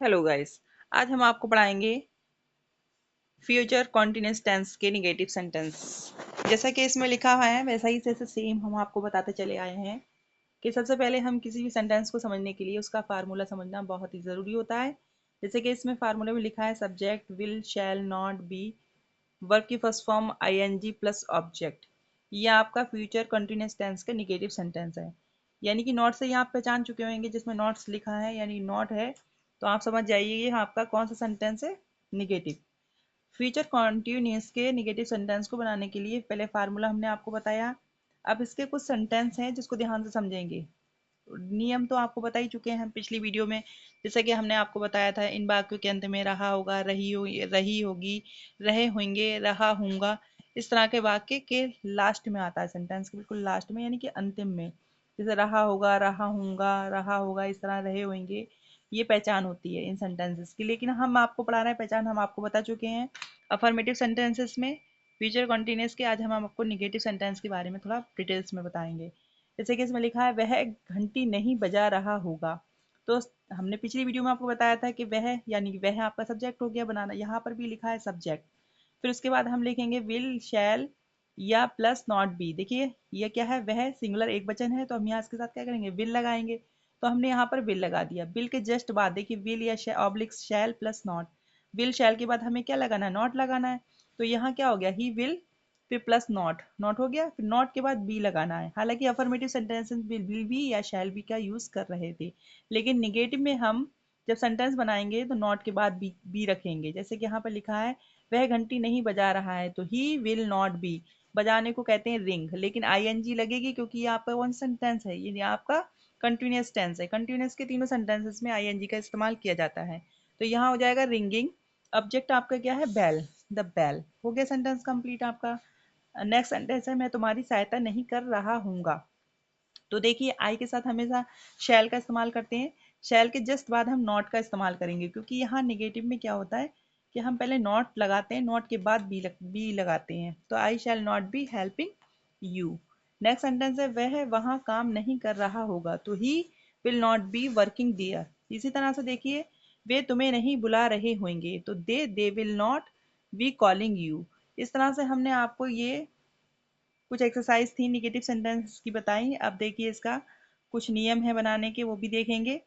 Hello guys. आज हम आपको पढ़ाएंगे फ्यूचर कॉन्टिन्यूअस टेंस के नेगेटिव सेंटेंस। जैसा कि इसमें लिखा हुआ है वैसा ही जैसे सेम हम आपको बताते चले आए हैं कि सबसे पहले हम किसी भी सेंटेंस को समझने के लिए उसका फार्मूला समझना बहुत ही ज़रूरी होता है। जैसे कि इसमें फार्मूले में लिखा है subject will shall not be, verb की first form ING plus object. ये आपका फ्यूचर कंटिन्यूअस टेंस का नेगेटिव सेंटेंस है। यानी कि नॉट से ही आप पहचान चुके होंगे, जिसमें नॉट्स लिखा है यानी नॉट है, तो आप समझ जाइए ये आपका कौन सा सेंटेंस है, नेगेटिव। फ्यूचर कॉन्टिन्यूअस के नेगेटिव सेंटेंस को बनाने के लिए पहले फार्मूला हमने आपको बताया। अब इसके कुछ सेंटेंस हैं जिसको ध्यान से समझेंगे। नियम तो आपको बता ही चुके हैं पिछली वीडियो में। जैसे कि हमने आपको बताया था इन वाक्यों के अंत में रहा होगा, रही होगी, रहे होंगे, रहा होऊंगा, इस तरह के वाक्य के लास्ट में आता है सेंटेंस के बिल्कुल लास्ट में, यानी कि अंतिम में। जैसे रहा होगा, रहा होऊंगा, रहा होगा, इस तरह रहे होंगे, ये पहचान होती है इन सेंटेंसेस की। लेकिन हम आपको पढ़ा रहे हैं, पहचान हम आपको बता चुके हैं अफर्मेटिव सेंटेंसेस में। फ्यूचर कॉन्टिन्यूअस के आज हम आपको निगेटिव सेंटेंस के बारे में थोड़ा डिटेल्स में बताएंगे। जैसे कि इसमें लिखा है वह घंटी नहीं बजा रहा होगा। तो हमने पिछली वीडियो में आपको बताया था कि वह यानी कि वह आपका सब्जेक्ट हो गया बनाना, यहाँ पर भी लिखा है सब्जेक्ट। फिर उसके बाद हम लिखेंगे विल शैल या प्लस नॉट बी। देखिए ये क्या है, वह सिंगुलर एक वचन है तो हम यहाँ इसके साथ क्या करेंगे, विल लगाएंगे। तो हमने यहाँ पर विल लगा दिया। विल के जस्ट बाद देखिए विल या oblique shell plus not. Will शैल के बाद हमें क्या लगाना है, नॉट लगाना है। तो यहाँ क्या हो गया, ही विल, फिर प्लस नॉट, नॉट हो गया, फिर नॉट के बाद बी लगाना है। हालांकि अफर्मेटिव सेंटेंसेस विल बी या शैल बी का यूज कर रहे थे, लेकिन निगेटिव में हम जब सेंटेंस बनाएंगे तो नॉट के बाद बी रखेंगे। जैसे कि यहाँ पर लिखा है वह घंटी नहीं बजा रहा है, तो ही विल नॉट बी, बजाने को कहते हैं रिंग, लेकिन आईएनजी लगेगी क्योंकि ये आपका वन सेंटेंस है, ये आपका कंटिन्यूअस टेंस है। कंटिन्यूअस के तीनों सेंटेंसेस में आईएनजी का इस्तेमाल किया जाता है। तो यहाँ हो जाएगा रिंगिंग। ऑब्जेक्ट आपका क्या है, बेल, द बेल। हो गया सेंटेंस कंप्लीट आपका। नेक्स्ट सेंटेंस है मैं तुम्हारी सहायता नहीं कर रहा हूँगा। तो देखिए आई के साथ हमेशा शैल का इस्तेमाल करते हैं। शैल के जस्ट बाद हम नॉट का इस्तेमाल करेंगे, क्योंकि यहाँ निगेटिव में क्या होता है कि हम पहले नॉट लगाते हैं, नॉट के बाद बी लगाते हैं। तो I shall not be helping you. Next sentence है वह वहाँ काम नहीं कर रहा होगा, तो he will not be working there. इसी तरह से देखिए वे तुम्हें नहीं बुला रहे होंगे, तो they will not be calling you. इस तरह से हमने आपको ये कुछ एक्सरसाइज थी निगेटिव सेंटेंस की बताई। अब देखिए इसका कुछ नियम है बनाने के, वो भी देखेंगे।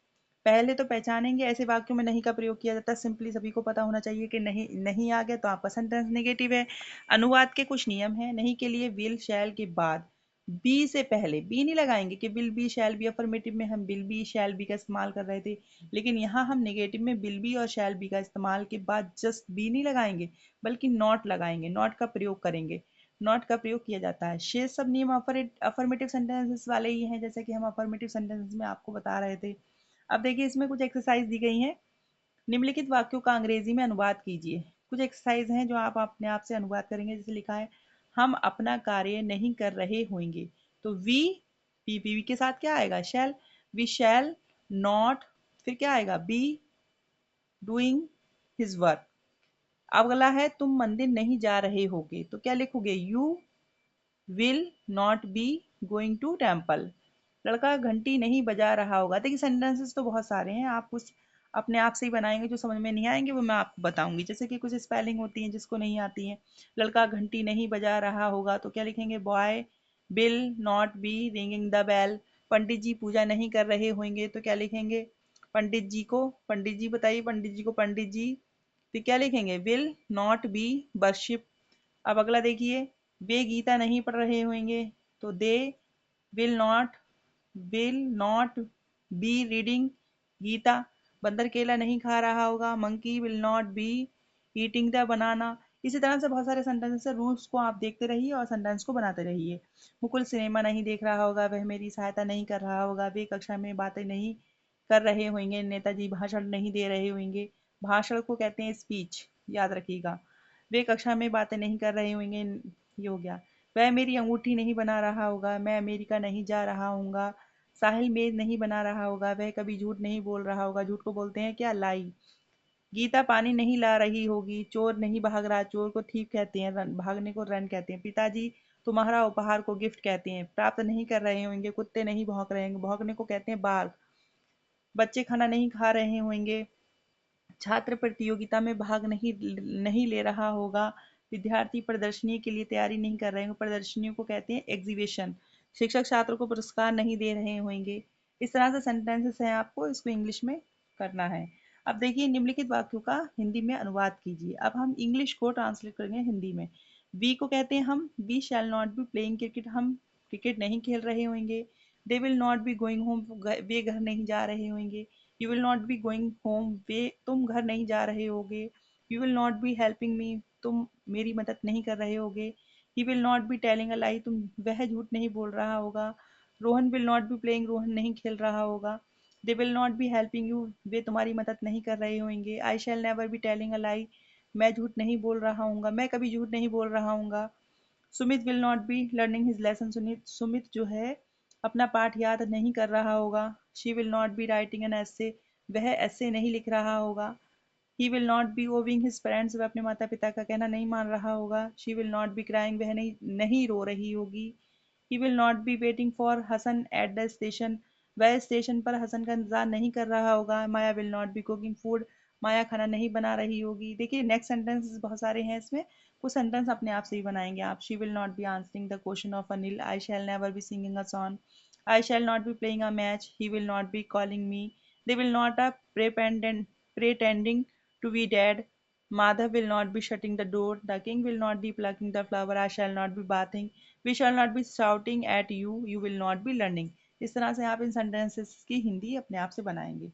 पहले तो पहचानेंगे ऐसे वाक्यों में नहीं का प्रयोग किया जाता। सिंपली सभी को पता होना चाहिए कि नहीं नहीं आ गया तो आपका सेंटेंस नेगेटिव है। अनुवाद के कुछ नियम है। नहीं के लिए विल शैल के बाद बी से पहले बी नहीं लगाएंगे कि will be shall be. Affirmative में हम विल बी शैल बी का इस्तेमाल कर रहे थे, लेकिन यहाँ हम नेगेटिव में विल बी और शैल बी का इस्तेमाल के बाद जस्ट बी नहीं लगाएंगे, बल्कि नॉट लगाएंगे, नॉट का प्रयोग करेंगे। नॉट का प्रयोग किया जाता है। शेष सब नियम अफर्मेटिव सेंटेंसेस वाले ही हैं, जैसे कि हम अफर्मेटिव सेंटेंसेस में आपको बता रहे थे। अब देखिए इसमें कुछ एक्सरसाइज दी गई हैं। निम्नलिखित वाक्यों का अंग्रेजी में अनुवाद कीजिए। कुछ एक्सरसाइज हैं जो आप अपने आप से अनुवाद करेंगे। जैसे लिखा है हम अपना कार्य नहीं कर रहे होंगे, तो वी पी के साथ क्या आएगा, शैल। वी शैल नॉट, फिर क्या आएगा, बी डूइंग हिज वर्क। अब अगला है तुम मंदिर नहीं जा रहे होगे, तो क्या लिखोगे, you will not be going to temple. लड़का घंटी नहीं बजा रहा होगा। देखिए सेंटेंसेस तो बहुत सारे हैं, आप कुछ अपने आप से ही बनाएंगे, जो समझ में नहीं आएंगे वो मैं आपको बताऊंगी। जैसे कि कुछ स्पेलिंग होती हैं जिसको नहीं आती हैं। लड़का घंटी नहीं बजा रहा होगा, तो क्या लिखेंगे, boy will not be ringing the bell. पंडित जी पूजा नहीं कर रहे होंगे, तो क्या लिखेंगे, पंडित जी को, पंडित जी बताइए, पंडित जी को पंडित जी। फिर क्या लिखेंगे, विल नॉट बी वर्शिप। अब अगला देखिए, वे गीता नहीं पढ़ रहे होंगे, तो they will not be reading Gita. बंदर केला नहीं खा रहा होगा, monkey will not be eating the banana. इसी तरह से बहुत सारे सेंटेंसेस है। रूल्स को आप देखते रहिए और सेंटेंस को बनाते रहिए। मुकुल सिनेमा नहीं देख रहा होगा, वह मेरी सहायता नहीं कर रहा होगा, वे कक्षा में बातें नहीं कर रहे होंगे, नेताजी भाषण नहीं दे रहे होंगे। भाषण को कहते हैं स्पीच, याद रखिएगा। वे कक्षा में बातें नहीं कर रहे होंगे, ये हो गया। वह मेरी अंगूठी नहीं बना रहा होगा, मैं अमेरिका नहीं जा रहा हूँगा। साहिल मेज नहीं बना रहा होगा, वह कभी झूठ नहीं बोल रहा होगा। झूठ को बोलते हैं क्या, लाई। गीता पानी नहीं ला रही होगी, चोर नहीं भाग रहा, चोर को थीप कहते हैं, रन भागने को रन कहते हैं। पिताजी तुम्हारा उपहार को गिफ्ट कहते हैं। प्राप्त नहीं कर रहे होंगे, कुत्ते नहीं भौंक रहे होंगे, भौंकने को कहते हैं बार्क। बच्चे खाना नहीं खा रहे होंगे, छात्र प्रतियोगिता में भाग नहीं ले रहा होगा। विद्यार्थी प्रदर्शनी के लिए तैयारी नहीं कर रहे होंगे, प्रदर्शनियों को कहते हैं एग्जीबिशन। शिक्षक छात्रों को पुरस्कार नहीं दे रहे होंगे। इस तरह से सेंटेंसेस हैं, आपको इसको इंग्लिश में करना है। अब देखिए निम्नलिखित वाक्यों का हिंदी में अनुवाद कीजिए। अब हम इंग्लिश को ट्रांसलेट करेंगे हिंदी में। वी को कहते हैं हम, we shall not be playing cricket, हम क्रिकेट नहीं खेल रहे होंगे। They will not be going home, वे घर नहीं जा रहे होंगे। You will not be going home, वे तुम घर नहीं जा रहे होगे। You will not be helping me, तुम मेरी मदद नहीं कर रहे होगे। He will not be telling a lie, वह झूठ नहीं बोल रहा होगा। Rohan will not be playing, Rohan नहीं खेल रहा होगा। They will not be helping you, वे तुम्हारी मदद नहीं कर रहे होंगे। I shall never be telling a lie, मैं झूठ नहीं बोल रहा हूँ, मैं कभी झूठ नहीं बोल रहा हूँ। Sumit will not be learning his lesson, Sumit जो है अपना पाठ याद नहीं कर रहा होगा। She will not be writing an ऐसे, वह ऐसे नहीं लिख रहा होगा। ही will not B owing his parents, वह अपने माता पिता का कहना नहीं मान रहा होगा। She will not be crying, वह नहीं रो रही होगी। He will not be waiting for Hasan at the station, वह स्टेशन पर हसन का इंतजार नहीं कर रहा होगा। Maya will not be cooking food, Maya खाना नहीं बना रही होगी। देखिए नेक्स्ट सेंटेंस बहुत सारे हैं इसमें, कुछ सेंटेंस अपने आप से ही बनाएंगे आप। She will not be answering the question of Anil, I shall never be singing a song, I shall not be playing a match, he will not be calling me, they will not a pretending to be dead, Madhav will not be shutting the door, the king will not be plucking the flower, I shall not be bathing, we shall not be shouting at you, you will not be learning। इस तरह से आप इन sentences की हिंदी अपने आप से बनाएंगे।